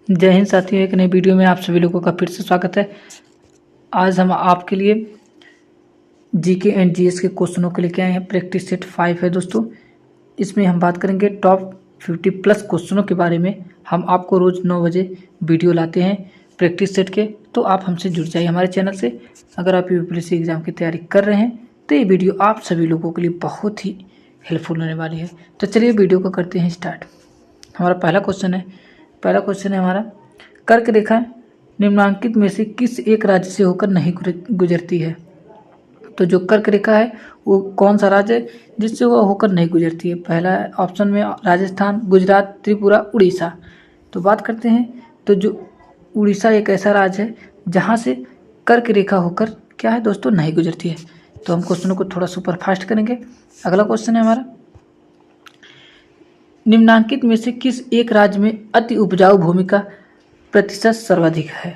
जय हिंद साथियों, एक नई वीडियो में आप सभी लोगों का फिर से स्वागत है। आज हम आपके लिए जीके एंड जीएस के क्वेश्चनों के लेके आए हैं। प्रैक्टिस सेट 5 है दोस्तों। इसमें हम बात करेंगे टॉप 50 प्लस क्वेश्चनों के बारे में। हम आपको रोज़ 9 बजे वीडियो लाते हैं प्रैक्टिस सेट के, तो आप हमसे जुड़ जाइए हमारे चैनल से। अगर आप यूपीएससी एग्ज़ाम की तैयारी कर रहे हैं तो ये वीडियो आप सभी लोगों के लिए बहुत ही हेल्पफुल होने वाली है। तो चलिए वीडियो को करते हैं स्टार्ट। हमारा पहला क्वेश्चन है हमारा, कर्क रेखा निम्नांकित में से किस एक राज्य से होकर नहीं गुजरती है। तो जो कर्क रेखा है वो कौन सा राज्य है जिससे वो होकर नहीं गुजरती है। पहला ऑप्शन में राजस्थान, गुजरात, त्रिपुरा, उड़ीसा। तो बात करते हैं, तो जो उड़ीसा एक ऐसा राज्य है जहाँ से कर्क रेखा होकर क्या है दोस्तों, नहीं गुजरती है। तो हम क्वेश्चनों को थोड़ा सुपर फास्ट करेंगे। अगला क्वेश्चन है हमारा, निम्नांकित में से किस एक राज्य में अति उपजाऊ भूमि का प्रतिशत सर्वाधिक है।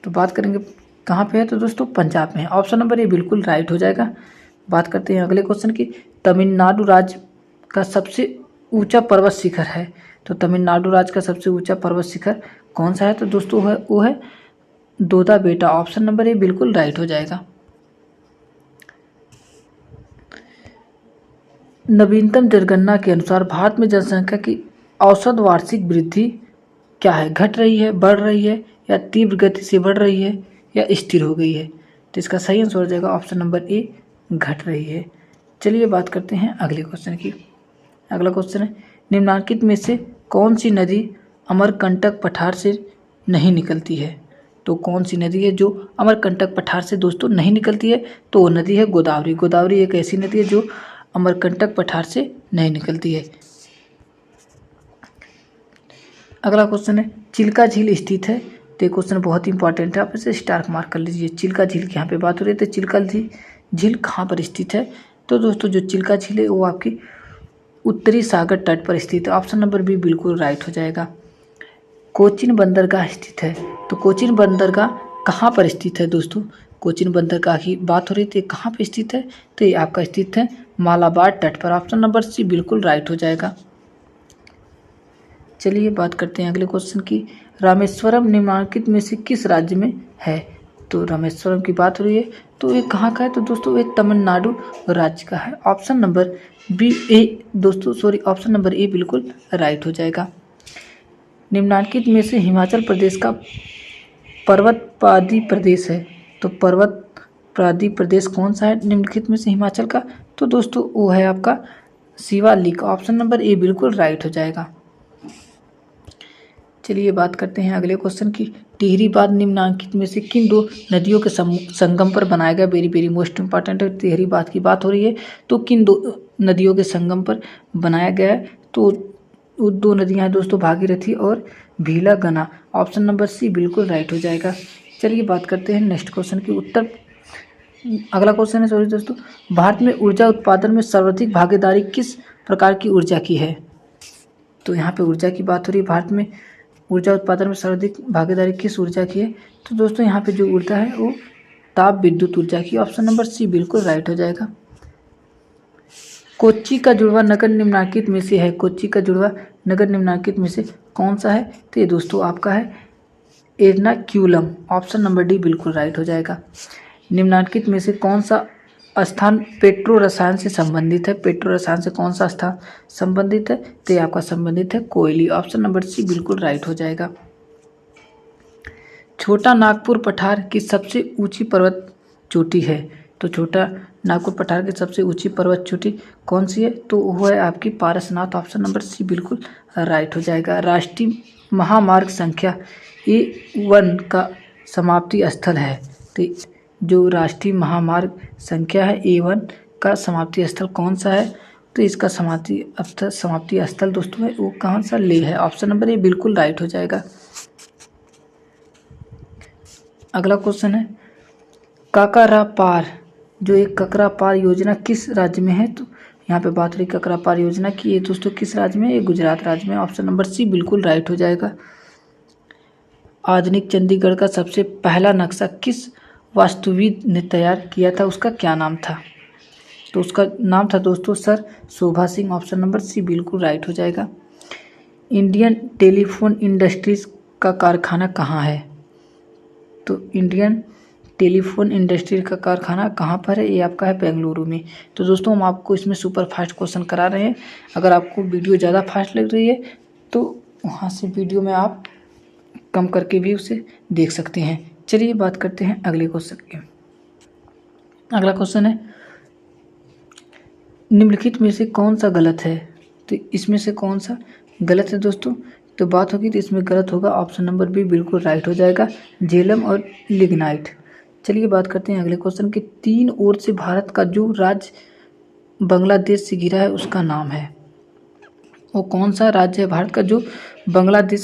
तो बात करेंगे कहाँ पे है, तो दोस्तों पंजाब में है। ऑप्शन नंबर ए बिल्कुल राइट हो जाएगा। बात करते हैं अगले क्वेश्चन की, तमिलनाडु राज्य का सबसे ऊंचा पर्वत शिखर है। तो तमिलनाडु राज्य का सबसे ऊंचा पर्वत शिखर कौन सा है, तो दोस्तों वो है दोदा बेटा। ऑप्शन नंबर ए बिल्कुल राइट हो जाएगा। नवीनतम जनगणना के अनुसार भारत में जनसंख्या की औसत वार्षिक वृद्धि क्या है, घट रही है, बढ़ रही है, या तीव्र गति से बढ़ रही है, या स्थिर हो गई है। तो इसका सही आंसर हो जाएगा ऑप्शन नंबर ए, घट रही है। चलिए बात करते हैं अगले क्वेश्चन की। अगला क्वेश्चन है, निम्नांकित में से कौन सी नदी अमरकंटक पठार से नहीं निकलती है। तो कौन सी नदी है जो अमरकंटक पठार से दोस्तों नहीं निकलती है, तो वो नदी है गोदावरी। गोदावरी एक ऐसी नदी है जो अमरकंटक पठार से नहीं निकलती है। अगला क्वेश्चन है, चिल्का झील स्थित है। तो ये क्वेश्चन बहुत ही इंपॉर्टेंट है, आप इसे स्टार मार्क कर लीजिए। चिल्का झील की यहाँ पे बात हो रही है, तो चिल्का झील कहाँ पर स्थित है। तो दोस्तों जो चिल्का झील है वो आपकी उत्तरी सागर तट पर स्थित है। ऑप्शन नंबर बी बिल्कुल राइट हो जाएगा। कोचीन बंदरगाह स्थित है। तो कोचीन बंदरगाह कहाँ पर स्थित है दोस्तों, कोचीन बंदरगाह की बात हो रही थी, कहाँ पर स्थित है, तो ये आपका स्थित है मालाबार तट पर। ऑप्शन नंबर सी बिल्कुल राइट हो जाएगा। चलिए बात करते हैं अगले क्वेश्चन की, रामेश्वरम निम्नांकित में से किस राज्य में है। तो रामेश्वरम की बात हो रही है, तो ये कहाँ का है, तो दोस्तों ये तमिलनाडु राज्य का है। ऑप्शन नंबर बी ए दोस्तों ऑप्शन नंबर ए बिल्कुल राइट हो जाएगा। निम्नांकित में से हिमाचल प्रदेश का पर्वतपादी प्रदेश है। तो पर्वतपादी प्रदेश कौन सा है निम्नलिखित में से हिमाचल का, तो दोस्तों वो है आपका शिवालिक। ऑप्शन नंबर ए बिल्कुल राइट हो जाएगा। चलिए बात करते हैं अगले क्वेश्चन की, टिहरी बांध निम्नांकित में से किन दो नदियों के संगम पर बनाया गया। वेरी मोस्ट इंपॉर्टेंट है, टिहरी बांध की बात हो रही है, तो किन दो नदियों के संगम पर बनाया गया है। तो वो दो नदियां हैं दोस्तों, भागीरथी और भीला गना। ऑप्शन नंबर सी बिल्कुल राइट हो जाएगा। चलिए बात करते हैं नेक्स्ट क्वेश्चन की। अगला क्वेश्चन है दोस्तों, भारत में ऊर्जा उत्पादन में सर्वाधिक भागीदारी किस प्रकार की ऊर्जा की है। तो यहाँ पे ऊर्जा की बात हो रही है, भारत में ऊर्जा उत्पादन में सर्वाधिक भागीदारी किस ऊर्जा की है। तो दोस्तों यहाँ पे जो ऊर्जा है वो ताप विद्युत ऊर्जा की। ऑप्शन नंबर सी बिल्कुल राइट हो जाएगा। कोच्चि का जुड़वा नगर निम्नांकित में से है। कोच्चि का जुड़वा नगर निम्नांकित में से कौन सा है, तो ये दोस्तों आपका है एर्नाक्युलम। ऑप्शन नंबर डी बिल्कुल राइट हो जाएगा। निम्नांकित में से कौन सा स्थान पेट्रो रसायन से संबंधित है। पेट्रो रसायन से कौन सा स्थान संबंधित है, तो ये आपका संबंधित है कोयली। ऑप्शन नंबर सी बिल्कुल राइट हो जाएगा। छोटा नागपुर पठार की सबसे ऊंची पर्वत चोटी है। तो छोटा नागपुर पठार की सबसे ऊंची पर्वत चोटी कौन सी है, तो वो है आपकी पारसनाथ। ऑप्शन नंबर सी बिल्कुल राइट हो जाएगा। राष्ट्रीय महामार्ग संख्या A1 का समाप्ति स्थल है। तो जो राष्ट्रीय महामार्ग संख्या है A1 का समाप्ति स्थल कौन सा है, तो इसका समाप्ति स्थल दोस्तों है वो कौन सा, लेह है। ऑप्शन नंबर ए बिल्कुल राइट हो जाएगा। अगला क्वेश्चन है, काकरा पार, जो एक ककरा पार योजना किस राज्य में है। तो यहाँ पे बात रही ककरा पार योजना की, ये दोस्तों किस राज्य में, ये गुजरात राज्य में। ऑप्शन नंबर सी बिल्कुल राइट हो जाएगा। आधुनिक चंडीगढ़ का सबसे पहला नक्शा किस वास्तुविद ने तैयार किया था, उसका क्या नाम था। तो उसका नाम था दोस्तों सर शोभा सिंह। ऑप्शन नंबर सी बिल्कुल राइट हो जाएगा। इंडियन टेलीफोन इंडस्ट्रीज का कारखाना कहाँ है? तो इंडियन टेलीफोन इंडस्ट्री का कारखाना कहाँ पर है? ये आपका है बेंगलुरु में। तो दोस्तों हम आपको इसमें सुपर फास्ट क्वेश्चन करा रहे हैं। अगर आपको वीडियो ज़्यादा फास्ट लग रही है तो वहाँ से वीडियो में आप कम करके भी उसे देख सकते हैं। चलिए बात करते हैं अगले क्वेश्चन की। अगला क्वेश्चन है, निम्नलिखित में से कौन सा गलत है? तो इसमें से कौन सा गलत है दोस्तों? तो बात होगी तो इसमें गलत होगा ऑप्शन नंबर बी बिल्कुल राइट हो जाएगा, झेलम और लिग्नाइट। चलिए बात करते हैं अगले क्वेश्चन की। 3 ओर से भारत का जो राज्य बांग्लादेश से घिरा है उसका नाम है। वो कौन सा राज्य है भारत का जो बांग्लादेश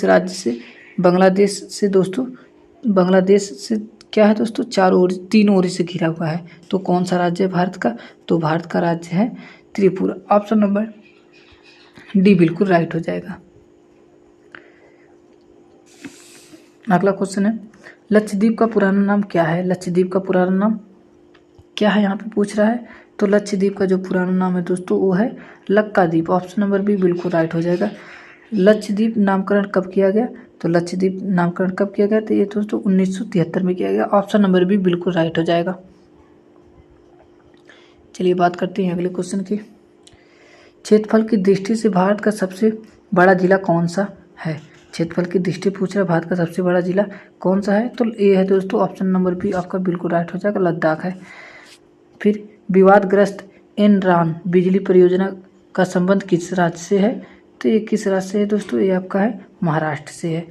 से दोस्तों बांग्लादेश से क्या है दोस्तों 3 ओर से घिरा हुआ है। तो कौन सा राज्य है भारत का? तो भारत का राज्य है त्रिपुरा। ऑप्शन नंबर डी बिल्कुल राइट हो जाएगा। अगला क्वेश्चन है, लक्षद्वीप का पुराना नाम क्या है? लक्षद्वीप का पुराना नाम क्या है यहाँ पे पूछ रहा है। तो लक्षद्वीप का जो पुराना नाम है दोस्तों वो है लक्काद्वीप। ऑप्शन नंबर बी बिल्कुल राइट हो जाएगा। लक्षद्वीप नामकरण कब किया गया? तो लक्षद्वीप नामकरण कब किया गया? तो ये दोस्तों 1973 में किया गया। ऑप्शन नंबर बी बिल्कुल राइट हो जाएगा। चलिए बात करते हैं अगले क्वेश्चन की। क्षेत्रफल की दृष्टि से भारत का सबसे बड़ा जिला कौन सा है? क्षेत्रफल की दृष्टि पूछ रहा है भारत का सबसे बड़ा जिला कौन सा है? तो ये है दोस्तों ऑप्शन नंबर बी आपका बिल्कुल राइट हो जाएगा, लद्दाख है। फिर विवादग्रस्त एनरॉन बिजली परियोजना का संबंध किस राज्य से है? तो ये किस राज्य से है दोस्तों? ये आपका है महाराष्ट्र से है।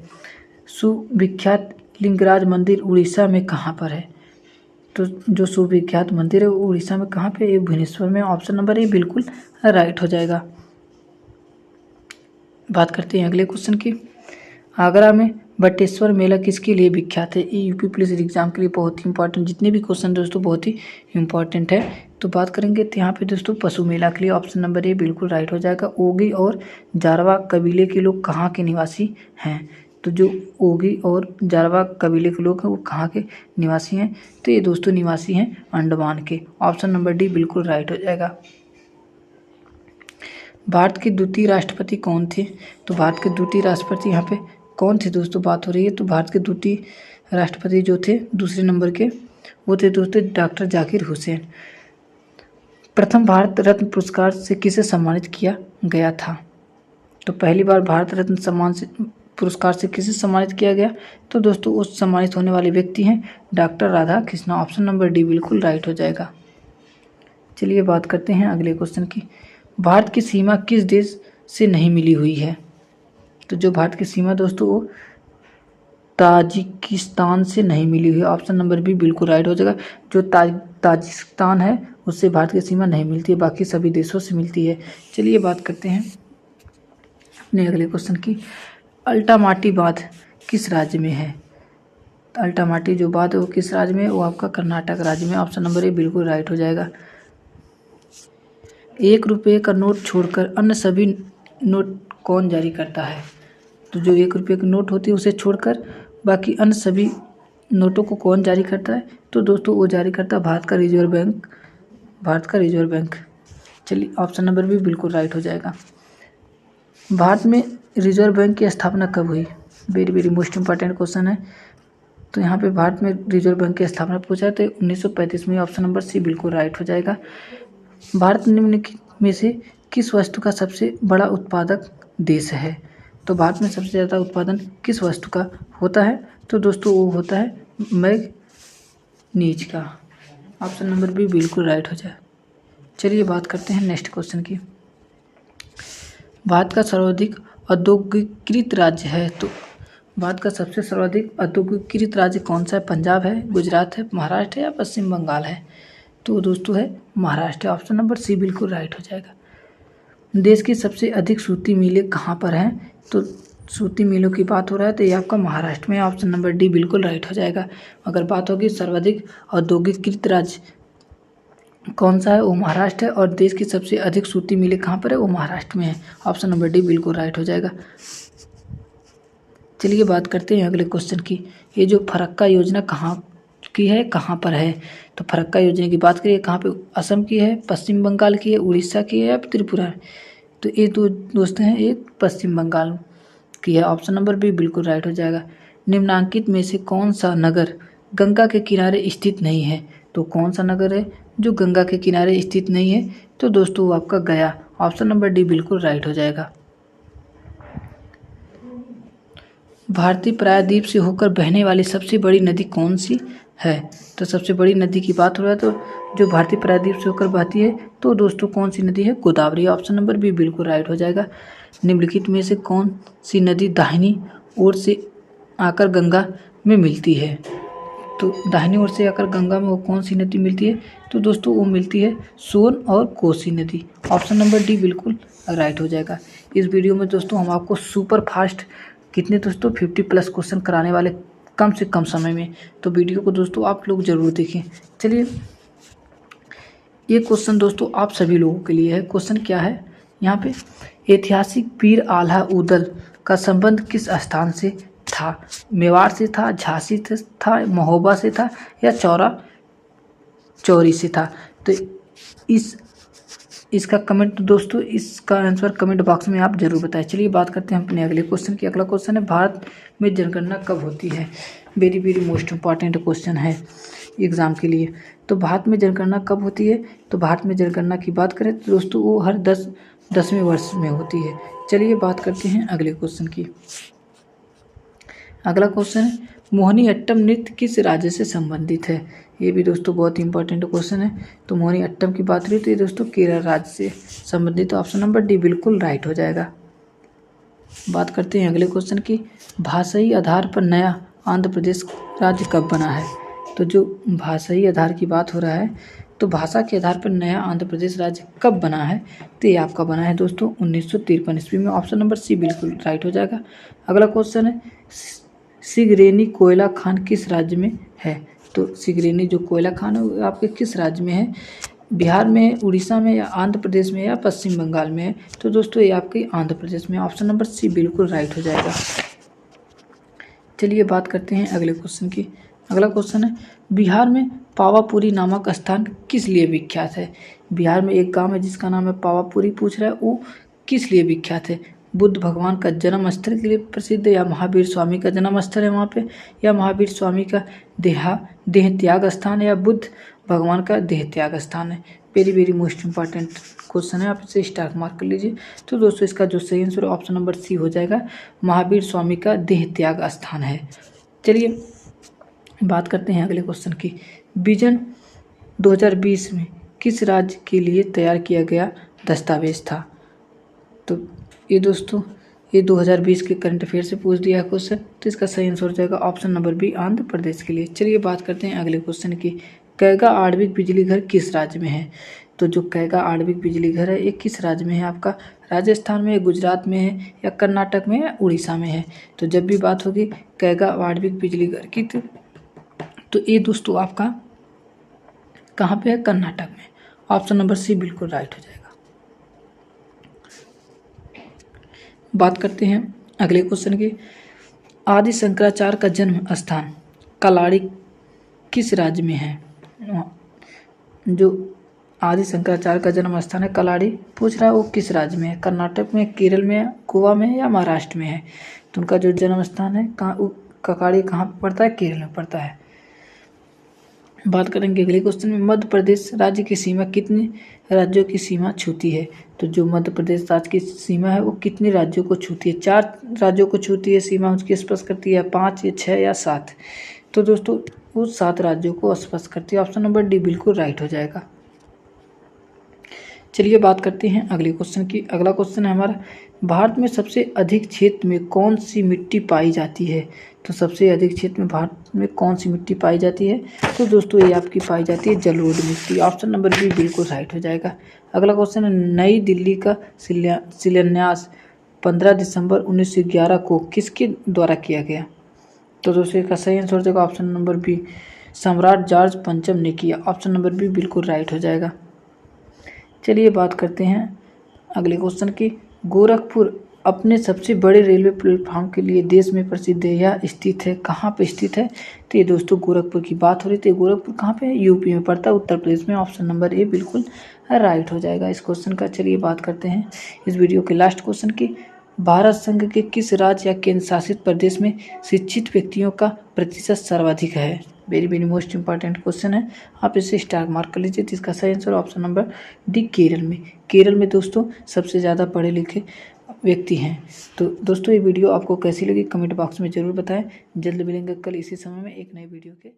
सुविख्यात लिंगराज मंदिर उड़ीसा में कहाँ पर है? तो जो सुविख्यात मंदिर है वो उड़ीसा में कहाँ पे? ये भुवनेश्वर में। ऑप्शन नंबर ए बिल्कुल राइट हो जाएगा। बात करते हैं अगले क्वेश्चन की। आगरा में बटेश्वर मेला किसके लिए विख्यात है? ये यूपी पुलिस एग्जाम के लिए बहुत ही इंपॉर्टेंट, जितने भी क्वेश्चन दोस्तों बहुत ही इंपॉर्टेंट है। तो बात करेंगे तो यहाँ पे दोस्तों पशु मेला के लिए। ऑप्शन नंबर ए बिल्कुल राइट हो जाएगा। ओगी और जारवा कबीले के लोग कहाँ के निवासी हैं? तो जो ओगी और जारवा कबीले के लोग हैं वो कहाँ के निवासी हैं? तो ये दोस्तों निवासी हैं अंडमान के। ऑप्शन नंबर डी बिल्कुल राइट हो जाएगा। भारत के द्वितीय राष्ट्रपति कौन थे? तो भारत के द्वितीय राष्ट्रपति यहाँ पे कौन थे दोस्तों बात हो रही है। तो भारत के द्वितीय राष्ट्रपति जो थे दूसरे नंबर के वो थे दोस्तों डॉक्टर जाकिर हुसैन। प्रथम भारत रत्न पुरस्कार से किसे सम्मानित किया गया था? तो पहली बार भारत रत्न पुरस्कार से किसे सम्मानित किया गया? तो दोस्तों उस सम्मानित होने वाले व्यक्ति हैं doctor Radha Krishna. Option number D बिल्कुल राइट हो जाएगा। चलिए बात करते हैं अगले क्वेश्चन की। भारत की सीमा किस देश से नहीं मिली हुई है? तो जो भारत की सीमा दोस्तों वो ताजिकिस्तान से नहीं मिली हुई है। ऑप्शन नंबर बी बिल्कुल राइट हो जाएगा। जो ताजिकिस्तान है उससे भारत की सीमा नहीं मिलती है, बाकी सभी देशों से मिलती है। चलिए बात करते हैं अपने अगले क्वेश्चन की। अल्टामाटी बांध किस राज्य में है? तो अल्टामाटी जो बांध है वो किस राज्य में है? वो आपका कर्नाटक राज्य में। ऑप्शन नंबर ए बिल्कुल राइट हो जाएगा। 1 रुपये का नोट छोड़कर अन्य सभी नोट कौन जारी करता है? तो जो 1 रुपये की नोट होती है उसे छोड़कर बाकी अन्य सभी नोटों को कौन जारी करता है? तो दोस्तों वो जारी करता है भारत का रिजर्व बैंक। भारत का रिजर्व बैंक। चलिए ऑप्शन नंबर भी बिल्कुल राइट हो जाएगा। भारत में रिजर्व बैंक की स्थापना कब हुई? Very very most important question है। तो यहाँ पे भारत में रिजर्व बैंक की स्थापना पूछा है तो 1935 में। ऑप्शन नंबर सी बिल्कुल राइट हो जाएगा। भारत निम्नलिखित में से किस वस्तु का सबसे बड़ा उत्पादक देश है? तो भारत में सबसे ज़्यादा उत्पादन किस वस्तु का होता है? तो दोस्तों वो होता है मैग्नीज का। ऑप्शन नंबर बी बिल्कुल राइट हो जाए। चलिए बात करते हैं नेक्स्ट क्वेश्चन की। भारत का सर्वाधिक औद्योगिकीकृत राज्य है। तो भारत का सबसे सर्वाधिक औद्योगिकीकृत राज्य कौन सा है? पंजाब है, गुजरात है, महाराष्ट्र है या पश्चिम बंगाल है? तो दोस्तों है महाराष्ट्र। ऑप्शन नंबर सी बिल्कुल राइट हो जाएगा। देश की सबसे अधिक सूती मिलें कहाँ पर हैं? तो सूती मिलों की बात हो रहा है तो ये आपका महाराष्ट्र में। ऑप्शन नंबर डी बिल्कुल राइट हो जाएगा। अगर बात होगी सर्वाधिक औद्योगिकीकृत राज्य कौन सा है, वो महाराष्ट्र है। और देश की सबसे अधिक सूती मिलें कहाँ पर है? वो महाराष्ट्र में है। ऑप्शन नंबर डी बिल्कुल राइट हो जाएगा। चलिए बात करते हैं अगले क्वेश्चन की। ये जो फरक्का योजना कहाँ की है, कहाँ पर है? तो फरक्का योजना की बात करिए कहाँ पे? असम की है, पश्चिम बंगाल की है, उड़ीसा की है या त्रिपुरा है? तो ये दो दोस्त हैं, एक पश्चिम बंगाल की है। ऑप्शन नंबर बी बिल्कुल राइट हो जाएगा। निम्नांकित में से कौन सा नगर गंगा के किनारे स्थित नहीं है? तो कौन सा नगर है जो गंगा के किनारे स्थित नहीं है? तो दोस्तों वो आपका गया। ऑप्शन नंबर डी बिल्कुल राइट हो जाएगा। भारतीय प्रायद्वीप से होकर बहने वाली सबसे बड़ी नदी कौन सी है? तो सबसे बड़ी नदी की बात हो रहा है तो जो भारतीय प्रायद्वीप से होकर बहती है तो दोस्तों कौन सी नदी है? गोदावरी। ऑप्शन नंबर बी बिल्कुल राइट हो जाएगा। निम्नलिखित में से कौन सी नदी दाहिनी ओर से आकर गंगा में मिलती है? तो दाहिनी ओर से आकर गंगा में वो कौन सी नदी मिलती है? तो दोस्तों वो मिलती है सोन और कोसी नदी। ऑप्शन नंबर डी बिल्कुल राइट हो जाएगा। इस वीडियो में दोस्तों हम आपको सुपर फास्ट कितने दोस्तों 50+ क्वेश्चन कराने वाले कम से कम समय में, तो वीडियो को दोस्तों आप लोग जरूर देखें। चलिए ये क्वेश्चन दोस्तों आप सभी लोगों के लिए है। क्वेश्चन क्या है यहाँ पे? ऐतिहासिक पीर आल्हा उदल का संबंध किस स्थान से था? मेवाड़ से था, झांसी से था, महोबा से था या चौरी से था? तो इसका कमेंट दोस्तों, इसका आंसर कमेंट बॉक्स में आप जरूर बताएं। चलिए बात करते हैं अपने अगले क्वेश्चन की। अगला क्वेश्चन है भारत में जनगणना कब होती है? Very very most important question है एग्जाम के लिए। तो भारत में जनगणना कब होती है? तो भारत में जनगणना की बात करें तो दोस्तों वो हर 10वें वर्ष में होती है। चलिए बात करते हैं अगले क्वेश्चन की। अगला क्वेश्चन है मोहिनी अट्टम नृत्य किस राज्य से संबंधित है? ये भी दोस्तों बहुत ही इंपॉर्टेंट क्वेश्चन है। तो मोहिनी अट्टम की बात रही तो ये दोस्तों केरल राज्य से संबंधित। ऑप्शन नंबर डी बिल्कुल राइट हो जाएगा। बात करते हैं अगले क्वेश्चन की। भाषाई आधार पर नया आंध्र प्रदेश राज्य कब बना है? तो जो भाषाई आधार की बात हो रहा है तो भाषा के आधार पर नया आंध्र प्रदेश राज्य कब बना है? तो ये आपका बना है दोस्तों 1953 ईस्वी में। ऑप्शन नंबर सी बिल्कुल राइट हो जाएगा। अगला क्वेश्चन है सिगरेनी कोयला खान किस राज्य में है? तो सिगरेनी जो कोयला खान है वो आपके किस राज्य में है? बिहार में, उड़ीसा में या आंध्र प्रदेश में या पश्चिम बंगाल में है? तो दोस्तों ये आपके आंध्र प्रदेश में। ऑप्शन नंबर सी बिल्कुल राइट हो जाएगा। चलिए बात करते हैं अगले क्वेश्चन की। अगला क्वेश्चन है बिहार में पावापुरी नामक स्थान किस लिए विख्यात है? बिहार में एक गांव है जिसका नाम है पावापुरी, पूछ रहा है वो किस लिए विख्यात है? बुद्ध भगवान का जन्म स्थल के लिए प्रसिद्ध है या महावीर स्वामी का जन्म स्थल है वहाँ पे, या महावीर स्वामी का देह त्याग स्थान है, या बुद्ध भगवान का देह त्याग स्थान है? Very very most important question है, आप इसे स्टार मार्क कर लीजिए। तो दोस्तों इसका जो सही आंसर ऑप्शन नंबर सी हो जाएगा, महावीर स्वामी का देह त्याग स्थान है। चलिए बात करते हैं अगले क्वेश्चन की। विजन 2020 में किस राज्य के लिए तैयार किया गया दस्तावेज था? तो ये दोस्तों ये 2020 के करंट अफेयर से पूछ दिया है क्वेश्चन, तो इसका सही आंसर हो जाएगा option number B Andhra Pradesh के लिए। चलिए बात करते हैं अगले क्वेश्चन की। कैगा आणविक बिजली घर किस राज्य में है? तो जो कैगा आणविक बिजली घर है ये किस राज्य में है आपका? राजस्थान में, गुजरात में है या कर्नाटक में या उड़ीसा में है? तो जब भी बात होगी कैगा आणविक बिजली घर की तो ये दोस्तों आपका कहाँ पे है? कर्नाटक में। ऑप्शन नंबर सी बिल्कुल राइट हो जाएगा। बात करते हैं अगले क्वेश्चन की। आदि शंकराचार्य का जन्म स्थान कलाड़ी किस राज्य में है? जो आदि शंकराचार्य का जन्म स्थान है कलाड़ी, पूछ रहा है वो किस राज्य में है? कर्नाटक में, केरल में, गोवा में या महाराष्ट्र में है? तो उनका जो जन्म स्थान है कलाड़ी कहाँ पर पड़ता है? केरल में पड़ता है। बात करेंगे अगले क्वेश्चन में। मध्य प्रदेश राज्य की सीमा कितने राज्यों की सीमा छूती है? तो जो मध्य प्रदेश राज्य की सीमा है वो कितने राज्यों को छूती है? 4 राज्यों को छूती है सीमा, उसकी स्पर्श करती है 5 या 6 या 7? तो दोस्तों वो 7 राज्यों को स्पर्श करती है। ऑप्शन नंबर डी बिल्कुल राइट हो जाएगा। चलिए बात करते हैं अगले क्वेश्चन की। अगला क्वेश्चन है हमारा भारत में सबसे अधिक क्षेत्र में कौन सी मिट्टी पाई जाती है? तो सबसे अधिक क्षेत्र में भारत में कौन सी मिट्टी पाई जाती है? तो दोस्तों ये आपकी पाई जाती है जलोढ़ मिट्टी। ऑप्शन नंबर बी बिल्कुल राइट हो जाएगा। अगला क्वेश्चन है नई दिल्ली का शिलान्यास 15 दिसंबर 1911 को किसके द्वारा किया गया? तो दोस्तों इसका सही आंसर हो जाएगा ऑप्शन नंबर बी, सम्राट जॉर्ज पंचम ने किया। ऑप्शन नंबर बी बिल्कुल राइट हो जाएगा। चलिए बात करते हैं अगले क्वेश्चन की। गोरखपुर अपने सबसे बड़े रेलवे प्लेटफॉर्म के लिए देश में प्रसिद्ध है या स्थित है? कहाँ पे स्थित है? तो ये दोस्तों गोरखपुर की बात हो रही थी। गोरखपुर कहाँ पे है? यूपी में पड़ता है, उत्तर प्रदेश में। ऑप्शन नंबर ए बिल्कुल राइट हो जाएगा इस क्वेश्चन का। चलिए बात करते हैं इस वीडियो के लास्ट क्वेश्चन की। भारत संघ के किस राज्य या केंद्र शासित प्रदेश में शिक्षित व्यक्तियों का प्रतिशत सर्वाधिक है? Very very most important question है, आप इसे स्टार मार्क कर लीजिए। तो इसका सही answer option number D, Kerala में। केरल में दोस्तों सबसे ज़्यादा पढ़े लिखे व्यक्ति हैं। तो दोस्तों ये वीडियो आपको कैसी लगी कमेंट बॉक्स में ज़रूर बताएं। जल्द मिलेंगे कल इसी समय में एक नए वीडियो के